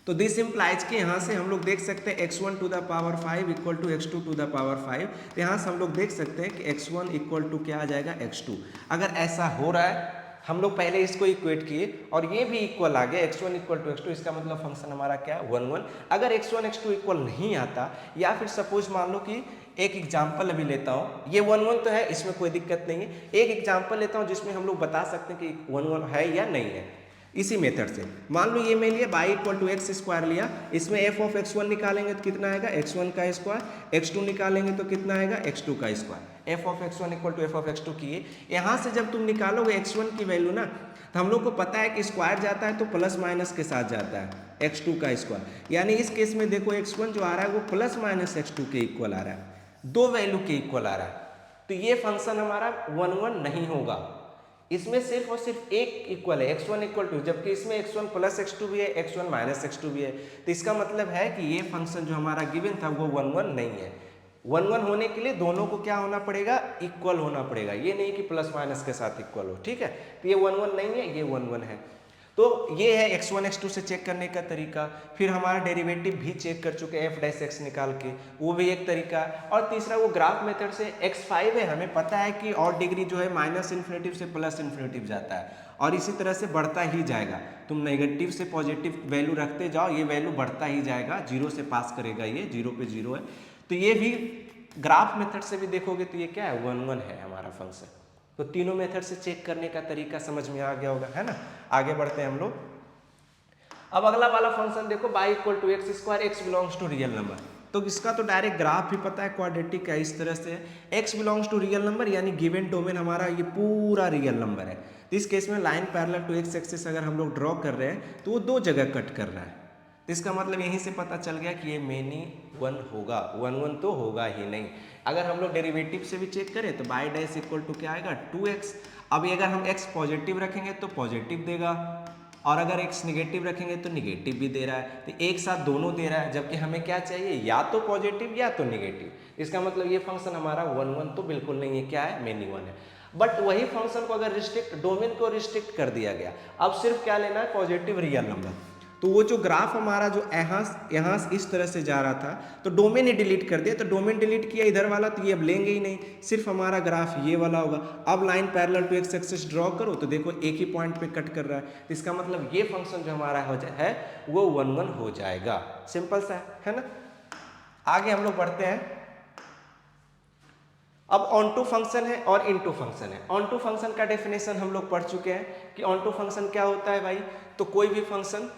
तो दिस इम्प्लाइज कि यहाँ से हम लोग देख सकते हैं x1 to the power 5 equal to x2 to the power 5, तो यहाँ से हम लोग देख सकते हैं कि x1 इक्वल टू क्या आ जाएगा, x2। अगर ऐसा हो रहा है, हम लोग पहले इसको इक्वेट किए और ये भी इक्वल आ गया, x1 इक्वल टू x2, इसका मतलब फंक्शन हमारा क्या है 1 1। अगर x1 x2 इक्वल नहीं आता, या फिर सपोज मान लो कि एक एग्जाम्पल अभी लेता हूँ, ये 1 1 तो है, इसमें कोई दिक्कत नहीं है। एक एग्जाम्पल लेता हूँ जिसमें हम लोग बता सकते हैं कि 1 1 है या नहीं है। इसी मेथड से मान लो ये मैं लिया y equal to x square लिया, इसमें f ऑफ x1 निकालेंगे तो कितना आएगा, x1 का स्क्वायर, x2 निकालेंगे तो कितना आएगा, x2 का square. f of x1 equal to f of x2 किए, यहाँ से जब तुम निकालोगे x1 की वैल्यू ना, तो हम लोग को पता है कि स्क्वायर जाता है तो प्लस माइनस के साथ जाता है, x2 का स्क्वायर। यानी इस केस में देखो x1 जो आ रहा है वो प्लस माइनस x2 के इक्वल आ रहा है, दो वैल्यू के इक्वल आ रहा है। तो ये फंक्शन हमारा 1 1 नहीं होगा, इसमें सिर्फ और सिर्फ एक इक्वल है, x1 इक्वल टू, जबकि इसमें x1 प्लस x2 भी है, x1 माइनस x2 भी है। तो इसका मतलब है कि ये फंक्शन जो हमारा गिवन था वो 1 1 नहीं है। 1 1 होने के लिए दोनों को क्या होना पड़ेगा, इक्वल होना पड़ेगा, ये नहीं कि प्लस माइनस के साथ इक्वल हो, ठीक है। तो ये 1 1 नहीं है, ये 1 1 है। तो ये है x1 x2 से चेक करने का तरीका। फिर हमारा डेरिवेटिव भी चेक कर चुके हैं f डैश x निकाल के, वो भी एक तरीका। और तीसरा वो ग्राफ मेथड से x5 है, हमें पता है कि और डिग्री जो है माइनस इन्फिनेटिव से प्लस इन्फिनेटिव जाता है, और इसी तरह से बढ़ता ही जाएगा। तुम नेगेटिव से पॉजिटिव वैल्यू रखते जाओ, ये वैल्यू बढ़ता ही जाएगा, 0 से पास करेगा, ये 0 पे 0 है। तो ये भी ग्राफ मेथड से भी देखोगे तो ये क्या है, 1 1 है हमारा फंक्शन। तो तीनों मेथड से चेक करने का तरीका समझ में आ गया होगा, है ना। आगे बढ़ते हैं हम लोग। अब अगला वाला फंक्शन देखो, y equal to x square, x belongs to real number. तो इसका तो डायरेक्ट ग्राफ भी पता है क्वाड्रेटिक का इस तरह से है, x belongs to real number यानी गिवन डोमेन हमारा ये पूरा रियल नंबर है। तो इस केस में line parallel to x axis अगर हम लोग ड्रॉ कर रहे हैं तो वो दो जगह कट कर रहा है, तो इसका मतलब यहीं से पता चल गया कि ये मेनी वन होगा, वन वन तो होगा ही नहीं। अगर हम लोग डेरिवेटिव से भी चेक करें तो बाई डैश इक्वल टू क्या आएगा 2x। अब अगर हम x पॉजिटिव रखेंगे तो पॉजिटिव देगा और अगर x निगेटिव रखेंगे तो निगेटिव भी दे रहा है, तो एक साथ दोनों दे रहा है, जबकि हमें क्या चाहिए या तो पॉजिटिव या तो निगेटिव। इसका मतलब ये फंक्शन हमारा वन वन तो बिल्कुल नहीं है, क्या है मेनी वन है। बट वही फंक्शन को अगर रिस्ट्रिक्ट डोमेन को रिस्ट्रिक्ट कर दिया गया, अब सिर्फ क्या लेना है पॉजिटिव रियल नंबर, तो वो जो ग्राफ हमारा जो यहाँ इस तरह से जा रहा था तो डोमेन ही डिलीट कर दिया, तो डोमेन डिलीट किया इधर वाला तो ये अब लेंगे ही नहीं, सिर्फ हमारा ग्राफ ये वाला होगा। अब line parallel to x axis draw करो तो देखो एक ही पॉइंट पे कट कर रहा है, तो इसका मतलब ये फंक्शन जो हमारा है वो वन वन हो जाएगा। सिंपल सा है ना। आगे हम लोग बढ़ते हैं। अब ऑन टू फंक्शन है और इनटू फंक्शन है। ऑन टू फंक्शन का डेफिनेशन हम लोग पढ़ चुके हैं कि ऑन टू फंक्शन क्या होता है भाई, तो कोई भी फंक्शन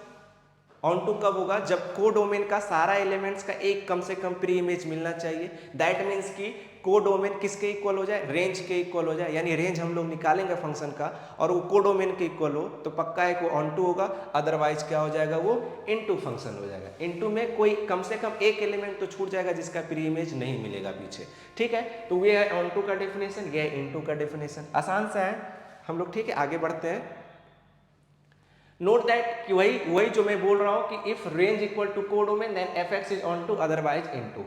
ऑन टू कब होगा, जब को डोमेन का सारा एलिमेंट्स का एक कम से कम प्री इमेज मिलना चाहिए। दैट मीन्स कि को डोमेन किसके इक्वल हो जाए, रेंज के इक्वल हो जाए, यानी रेंज हम लोग निकालेंगे फंक्शन का और वो को डोमेन के इक्वल हो तो पक्का है कि वो ऑन टू होगा, अदरवाइज क्या हो जाएगा वो इनटू फंक्शन हो जाएगा। इनटू में कोई कम से कम एक एलिमेंट तो छूट जाएगा जिसका प्री इमेज नहीं मिलेगा पीछे, ठीक है। तो ये है ऑन टू का डेफिनेशन, ये है इनटू का डेफिनेशन, आसान सा है हम लोग, ठीक है। आगे बढ़ते हैं। नोट दैट कि वही जो मैं बोल रहा हूं कि if range equal to codomain then f x is onto otherwise into.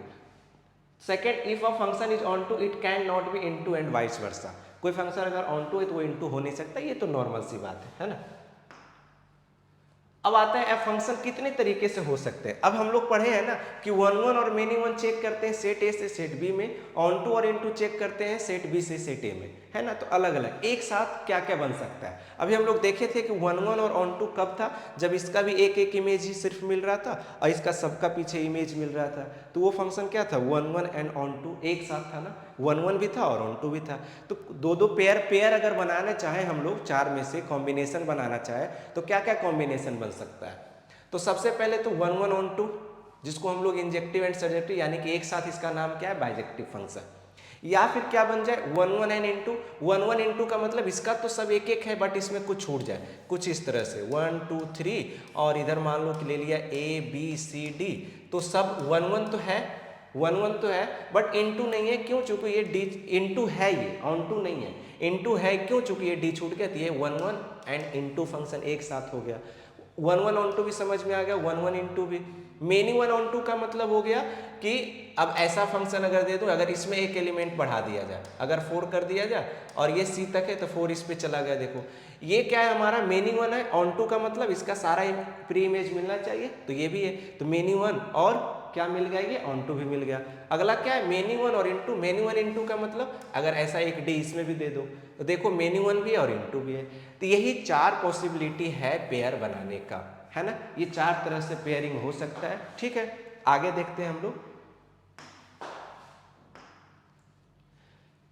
Second, if a function is onto it cannot be into and vice versa. कोई function अगर ऑन टू है तो वो into हो नहीं सकता, ये तो नॉर्मल सी बात है ना। अब आता है फंक्शन कितने तरीके से हो सकते हैं। अब हम लोग पढ़े हैं ना कि वन वन और मेनी वन चेक करते हैं सेट ए से सेट बी में, ऑन टू और इनटू चेक करते हैं सेट बी से सेट ए में, है ना। तो अलग अलग एक साथ क्या क्या बन सकता है। अभी हम लोग देखे थे कि वन वन और ऑन टू कब था, जब इसका भी एक एक इमेज ही सिर्फ मिल रहा था और इसका सबका पीछे इमेज मिल रहा था, तो वो फंक्शन क्या था, one one and onto एक साथ था ना, वन वन भी था और ऑन टू भी था। तो दो दो पेयर अगर बनाना चाहे हम लोग, चार में से कॉम्बिनेशन बनाना चाहे तो क्या क्या कॉम्बिनेशन बन सकता है। तो सबसे पहले तो वन वन ऑन टू, जिसको हम लोग इंजेक्टिव एंड सब्जेक्टिव यानी कि एक साथ, इसका नाम क्या है बाइजेक्टिव फंक्शन। या फिर क्या बन जाए one one and into. One one into का मतलब इसका तो सब एक एक है बट इसमें कुछ छूट जाए, कुछ इस तरह से 1 2 3 और इधर मान लो कि ले लिया A B C D, तो सब वन वन तो है, वन वन तो है बट इनटू नहीं है। क्यों? चूंकि ये डी इनटू है, ये ऑन टू नहीं है, इनटू है। क्यों? चूंकि ये डी छूट गया, तो ये one one and into function एक साथ हो गया। वन वन ऑन टू भी समझ में आ गया, वन वन इंटू भी। मेनी वन ऑन टू का मतलब हो गया कि अब ऐसा फंक्शन अगर दे दूं, अगर इसमें एक एलिमेंट बढ़ा दिया जाए, अगर 4 कर दिया जाए और ये C तक है तो 4 इस पे चला गया, देखो ये क्या है हमारा मेनी वन है। ऑन टू का मतलब इसका सारा प्री इमेज मिलना चाहिए, तो ये भी है, तो मेनी वन और क्या मिल गया, ये ऑन टू भी मिल गया। अगला क्या है मेनी वन और इनटू। मेनी वन इनटू का मतलब अगर ऐसा एक डी इसमें भी दे दो तो देखो मेनी वन भी है और इनटू भी है। तो यही 4 पॉसिबिलिटी है पेयर बनाने का, है ना। ये 4 तरह से पेयरिंग हो सकता है, ठीक है। आगे देखते हैं हम लोग।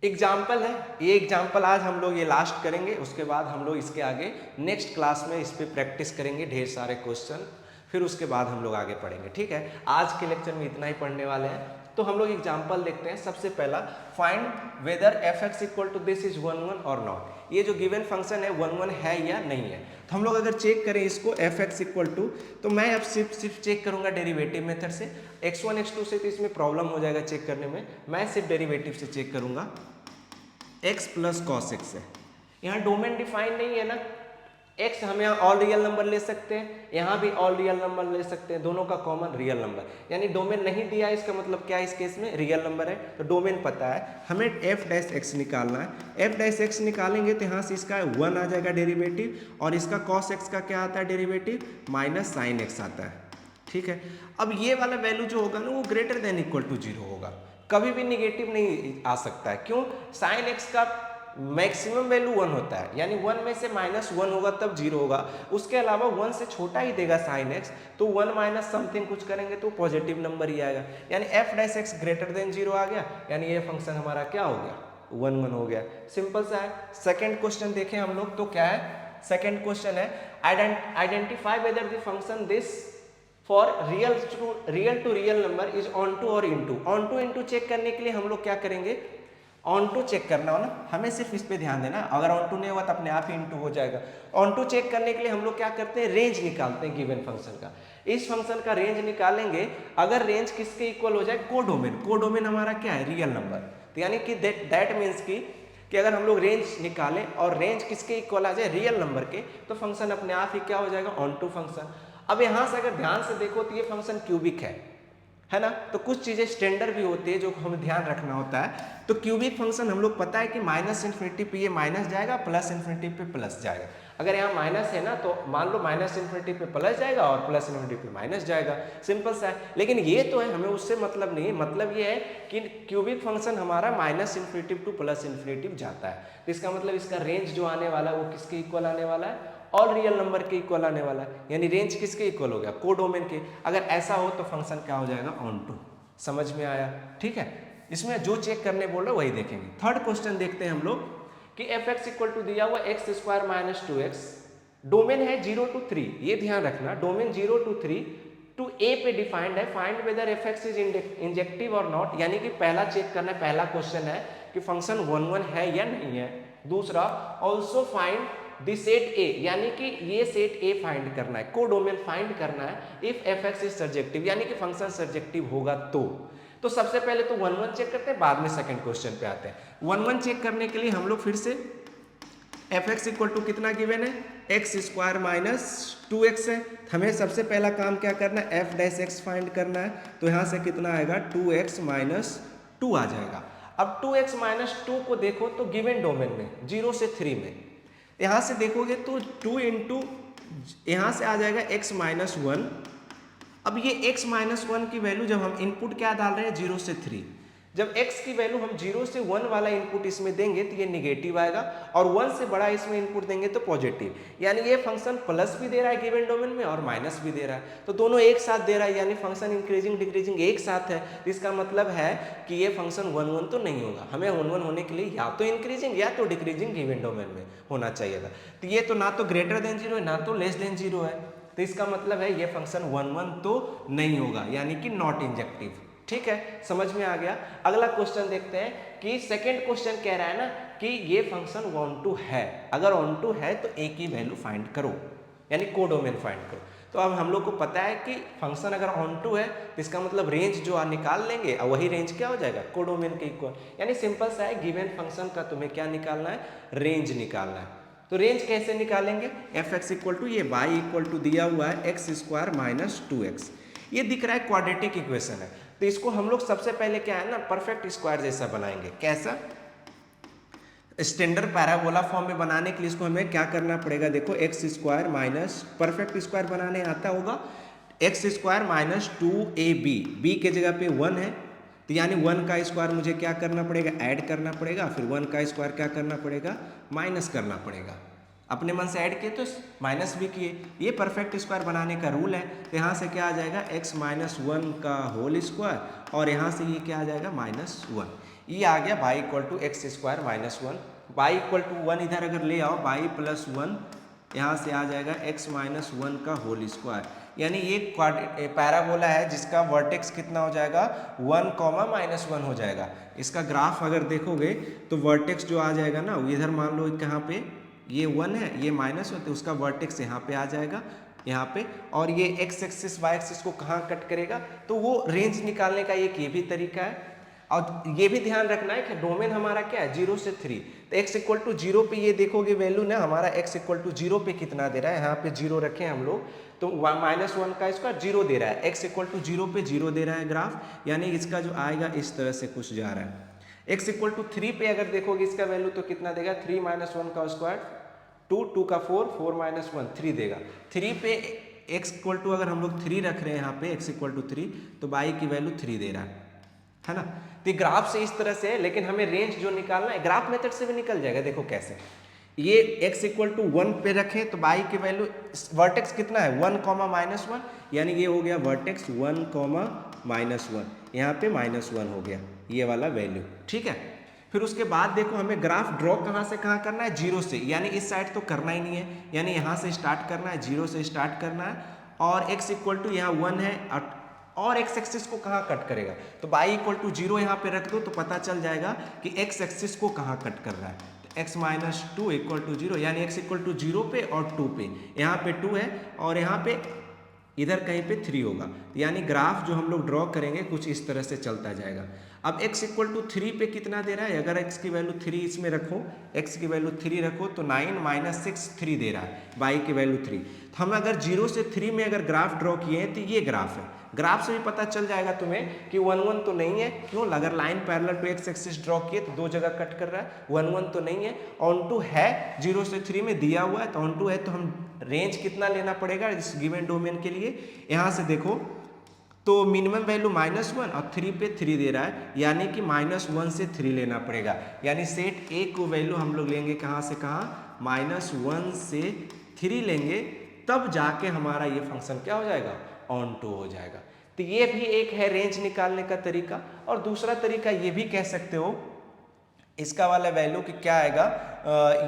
एग्जाम्पल है, ये एग्जाम्पल आज हम लोग ये लास्ट करेंगे, उसके बाद हम लोग इसके आगे नेक्स्ट क्लास में इस पर प्रैक्टिस करेंगे, ढेर सारे क्वेश्चन, फिर उसके बाद हम लोग आगे पढ़ेंगे, ठीक है। आज के लेक्चर में इतना ही पढ़ने वाले हैं। तो हम लोग एग्जाम्पल देखते हैं। सबसे पहला, find whether f x equal to this is one one और नॉट। ये जो गिवन फंक्शन है वन वन है या नहीं है। तो हम लोग अगर चेक करें इसको एफ एक्स इक्वल टू, तो मैं अब सिर्फ चेक करूंगा डेरिवेटिव मेथड से। x1 x2 से तो इसमें प्रॉब्लम हो जाएगा चेक करने में, मैं सिर्फ डेरिवेटिव से चेक करूंगा। x प्लस कॉस एक्स है, यहाँ डोमेन डिफाइन नहीं है ना। x हम यहाँ ऑल रियल नंबर ले सकते हैं, यहाँ भी ऑल रियल नंबर ले सकते हैं, दोनों का कॉमन रियल नंबर, यानी डोमेन नहीं दिया है, इसका मतलब क्या है इस केस में रियल नंबर है। तो डोमेन पता है, हमें f डैश x निकालना है। f डैश x निकालेंगे तो यहाँ से इसका 1 आ जाएगा डेरिवेटिव, और इसका cos x का क्या आता है डेरिवेटिव, माइनस साइन x आता है, ठीक है। अब ये वाला वैल्यू जो होगा ना वो ग्रेटर देन इक्वल टू 0 होगा, कभी भी निगेटिव नहीं आ सकता है। क्यों? साइन x का मैक्सिमम वैल्यू 1 होता है, यानी 1 में से -1 होगा तब 0 होगा, उसके अलावा 1 से छोटा ही देगा साइन x, तो 1 माइनस समथिंग कुछ करेंगे तो पॉजिटिव नंबर ही आएगा, यानी f dash x greater then 0 आ गया, यानी ये फंक्शन हमारा क्या हो गया, 1 1 हो गया। सिंपल सा है। सेकेंड क्वेश्चन देखें हम लोग, तो क्या है सेकेंड क्वेश्चन है, identify whether the function this for real to real number is onto और into. Onto into check करने के लिए हम लोग क्या करेंगे, ऑन टू चेक करना हो ना, हमें सिर्फ इस पे ध्यान देना, अगर ऑन टू नहीं होगा तो अपने आप ही इनटू हो जाएगा। ऑन टू चेक करने के लिए हम लोग क्या करते हैं, रेंज निकालते हैं गिवन फंक्शन का। इस फंक्शन का रेंज निकालेंगे, अगर रेंज किसके इक्वल हो जाए, कोडोमेन। कोडोमेन हमारा क्या है, रियल नंबर। तो यानी कि दैट मीन्स कि अगर हम लोग रेंज निकालें और रेंज किसके इक्वल आ जाए, रियल नंबर के, तो फंक्शन अपने आप ही क्या हो जाएगा, ऑन टू फंक्शन। अब यहाँ से अगर ध्यान से देखो तो ये फंक्शन क्यूबिक है ना, तो कुछ चीज़ें स्टैंडर्ड भी होती है जो हमें ध्यान रखना होता है। तो क्यूबिक फंक्शन हम लोग पता है कि माइनस इन्फिनिटी पे ये माइनस जाएगा, प्लस इन्फिनिटी पे प्लस जाएगा। अगर यहाँ माइनस है ना तो मान लो माइनस इन्फिनिटी पे प्लस जाएगा और प्लस इन्फिनिटी पे माइनस जाएगा, सिंपल सा है। लेकिन ये तो है, हमें उससे मतलब नहीं, मतलब ये है कि क्यूबिक फंक्शन हमारा minus infinity two plus infinity जाता है। तो इसका मतलब इसका रेंज जो आने वाला है वो किसके इक्वल आने वाला है, ऑल रियल नंबर के इक्वल आने वाला है। यानी रेंज किसके इक्वल हो गया, कोडोमेन के। अगर ऐसा हो तो फंक्शन क्या हो जाएगा, ऑन टू। समझ में आया, ठीक है। इसमें जो चेक करने बोल रहे हो वही देखेंगे। थर्ड क्वेश्चन देखते हैं हम लोग कि एफ एक्स इक्वल टू दिया हुआ x square minus 2x, domain है 0 to 3, ये ध्यान रखना, डोमेन 0 to 3 टू ए पे डिफाइंड है। Find whether f x is injective और नॉट, यानी कि पहला चेक करना है, पहला क्वेश्चन है कि फंक्शन 1 1 है या नहीं है। दूसरा ऑल्सो फाइंड द सेट ए, यानी कि ये सेट ए फाइंड करना है, कोडोमेन फाइंड करना है। If F x is surjective, यानी कि फंक्शन सर्जेक्टिव होगा तो सबसे पहले तो 1 1 चेक करते हैं, बाद में सेकंड क्वेश्चन पे आते हैं। 1 1 चेक करने के लिए हम लोग फिर से एफ एक्स इक्वल टू कितना गिवन है, एक्स स्क्वायर माइनस 2x है। हमें सबसे पहला काम क्या करना है, एफ डैश एक्स फाइंड करना है। तो यहाँ से कितना आएगा, 2x माइनस 2 आ जाएगा। अब 2x माइनस 2 को देखो तो गिवन डोमेन में 0 से 3 में, यहाँ से देखोगे तो 2 इंटू यहाँ से आ जाएगा x माइनस 1। अब ये x माइनस 1 की वैल्यू जब हम इनपुट क्या डाल रहे हैं, 0 से 3, जब x की वैल्यू हम 0 से 1 वाला इनपुट इसमें देंगे तो ये निगेटिव आएगा, और 1 से बड़ा इसमें इनपुट देंगे तो पॉजिटिव। यानी ये फंक्शन प्लस भी दे रहा है गिवन डोमेन में और माइनस भी दे रहा है, तो दोनों एक साथ दे रहा है, यानी फंक्शन इंक्रीजिंग डिक्रीजिंग एक साथ है। तो इसका मतलब है कि ये फंक्शन 1 1 तो नहीं होगा, हमें 1 1 होने के लिए या तो इंक्रीजिंग या तो डिक्रीजिंग गिवन डोमेन में होना चाहिए था। तो ये तो ना तो ग्रेटर देन 0 है ना तो लेस देन 0 है, तो इसका मतलब है ये फंक्शन 1 1 तो नहीं होगा, यानी कि नॉट इंजेक्टिव। ठीक है, समझ में आ गया। अगला क्वेश्चन देखते हैं कि सेकंड क्वेश्चन कह रहा है ना कि ये फंक्शन ऑन टू है, अगर ऑन टू है तो ए की वैल्यू फाइंड करो, यानी कोडोमेन फाइंड करो। तो अब हम लोग को पता है कि फंक्शन अगर ऑन टू है तो इसका मतलब रेंज जो निकाल लेंगे और वही रेंज क्या हो जाएगा, कोडोमेन के इक्वल। यानी सिंपल सा है, गिवन फंक्शन का तुम्हें क्या निकालना है, रेंज निकालना है। तो रेंज कैसे निकालेंगे, एफ एक्स इक्वल टू ये वाई इक्वल टू दिया हुआ है एक्स स्क्वायर माइनस 2x, ये दिख रहा है क्वाड्रेटिक इक्वेशन है। तो इसको हम लोग सबसे पहले क्या है ना, परफेक्ट स्क्वायर जैसा बनाएंगे। कैसा, स्टैंडर्ड पैराबोला फॉर्म में बनाने के लिए इसको हमें क्या करना पड़ेगा, देखो x square minus, perfect square बनाने आता होगा, x square minus 2ab, B के जगह पे 1 है, तो यानी 1 का स्क्वायर मुझे क्या करना पड़ेगा, ऐड करना पड़ेगा, फिर 1 का स्क्वायर क्या करना पड़ेगा, माइनस करना पड़ेगा। अपने मन से ऐड किए तो माइनस भी किए, ये परफेक्ट स्क्वायर बनाने का रूल है। तो यहाँ से क्या आ जाएगा, x माइनस 1 का होल स्क्वायर, और यहाँ से ये क्या आ जाएगा, -1। ये आ गया y equal to x square minus 1, y equal to 1 इधर अगर ले आओ, y प्लस 1 यहाँ से आ जाएगा x माइनस 1 का होल स्क्वायर। यानी ये पैराबोला है जिसका वर्टेक्स कितना हो जाएगा, 1, -1 हो जाएगा। इसका ग्राफ अगर देखोगे तो वर्टेक्स जो आ जाएगा ना, इधर मान लो कहाँ पे ये 1 है, ये माइनस होते, उसका वर्टेक्स यहाँ पे आ जाएगा, यहाँ पे, और ये x एक्सिस y एक्सिस को कहाँ कट करेगा, तो वो रेंज निकालने का एक ये भी तरीका है। और ये भी ध्यान रखना है कि डोमेन हमारा क्या है, 0 से 3, तो x इक्वल टू 0 पे ये देखोगे वैल्यू ना हमारा x इक्वल टू 0 पे कितना दे रहा है, यहाँ पे 0 रखें हम लोग, तो -1 का स्क्वायर 0 दे रहा है, x इक्वल टू 0 पे 0 दे रहा है ग्राफ, यानी इसका जो आएगा इस तरह से कुछ जा रहा है। x इक्वल टू 3 पे अगर देखोगे इसका वैल्यू तो कितना देगा, 3 - 1 का स्क्वायर 2, 2 का 4, 4 - 1 3 देगा। 3 पे x इक्वल टू अगर हम लोग 3 रख रहे हैं यहाँ पे x इक्वल टू 3, तो y की वैल्यू 3 दे रहा है ना। तो ग्राफ से इस तरह से है, लेकिन हमें रेंज जो निकालना है ग्राफ मेथड से भी निकल जाएगा। देखो कैसे, ये x इक्वल टू 1 पे रखें तो y की वैल्यू, वर्टेक्स कितना है 1, -1, यानी ये हो गया वर्टेक्स 1, -1, यहाँ पे -1 हो गया ये वाला वैल्यू, ठीक है। फिर उसके बाद देखो हमें ग्राफ ड्रॉ कहाँ से कहाँ करना है, 0 से, यानी इस साइड तो करना ही नहीं है, यानी यहाँ से स्टार्ट करना है, 0 से स्टार्ट करना है, और x इक्वल टू यहाँ 1 है और x एक्सिस को कहाँ कट करेगा, तो y इक्वल टू 0 यहाँ पे रख दो तो पता चल जाएगा कि x एक्सिस को कहाँ कट कर रहा है। तो x माइनस 2 इक्वल टू 0 यानी x इक्वल टू 0 पे और 2 पे, यहाँ पे 2 है और यहाँ पे इधर कहीं पे 3 होगा, यानी ग्राफ जो हम लोग ड्रॉ करेंगे कुछ इस तरह से चलता जाएगा। अब x इक्वल टू 3 पे कितना दे रहा है, अगर x की वैल्यू 3 इसमें रखो, x की वैल्यू 3 रखो तो 9 माइनस 6 3 दे रहा है, y की वैल्यू 3। तो हम अगर 0 से 3 में अगर ग्राफ ड्रॉ किए हैं तो ये ग्राफ है। ग्राफ से भी पता चल जाएगा तुम्हें कि 1 1 तो नहीं है, क्यों, अगर line parallel to x axis draw किए तो दो जगह कट कर रहा है, 1 1 तो नहीं है। ऑन टू है 0 से 3 में दिया हुआ है, तो ऑन टू है तो हम रेंज कितना लेना पड़ेगा इस गिवन डोमेन के लिए, यहाँ से देखो तो मिनिमम वैल्यू -1 और 3 पे 3 दे रहा है, यानी कि -1 से 3 लेना पड़ेगा। यानी सेट ए को वैल्यू हम लोग लेंगे कहाँ से कहाँ, -1 से 3 लेंगे, तब जाके हमारा ये फंक्शन क्या हो जाएगा, ऑन टू हो जाएगा। तो ये भी एक है रेंज निकालने का तरीका। और दूसरा तरीका ये भी कह सकते हो इसका वाला वैल्यू कि क्या आएगा,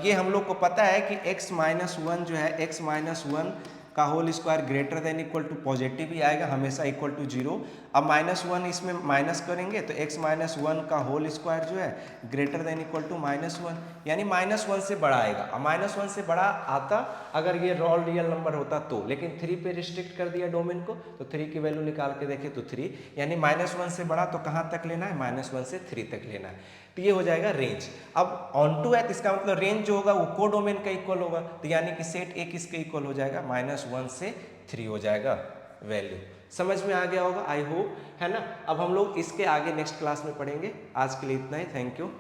ये हम लोग को पता है कि x माइनस 1 जो है, x माइनस 1 का whole square greater than equal to positive ही आएगा, हमेशा इक्वल टू 0। अब -1 इसमें माइनस करेंगे तो x माइनस 1 का होल स्क्वायर जो है ग्रेटर देन इक्वल टू -1, यानी -1 से बड़ा आएगा। अब -1 से बड़ा आता अगर ये रियल नंबर होता तो, लेकिन 3 पे रिस्ट्रिक्ट कर दिया डोमेन को, तो 3 की वैल्यू निकाल के देखें तो 3, यानी -1 से बड़ा तो कहाँ तक लेना है, -1 से 3 तक लेना है। तो ये हो जाएगा रेंज। अब ऑन टू है तो इसका मतलब रेंज जो होगा वो को डोमेन का इक्वल होगा, तो यानी कि सेट ए किसके इक्वल हो जाएगा, -1 से 3 हो जाएगा वैल्यू। समझ में आ गया होगा आई होप, है ना। अब हम लोग इसके आगे नेक्स्ट क्लास में पढ़ेंगे। आज के लिए इतना ही, थैंक यू।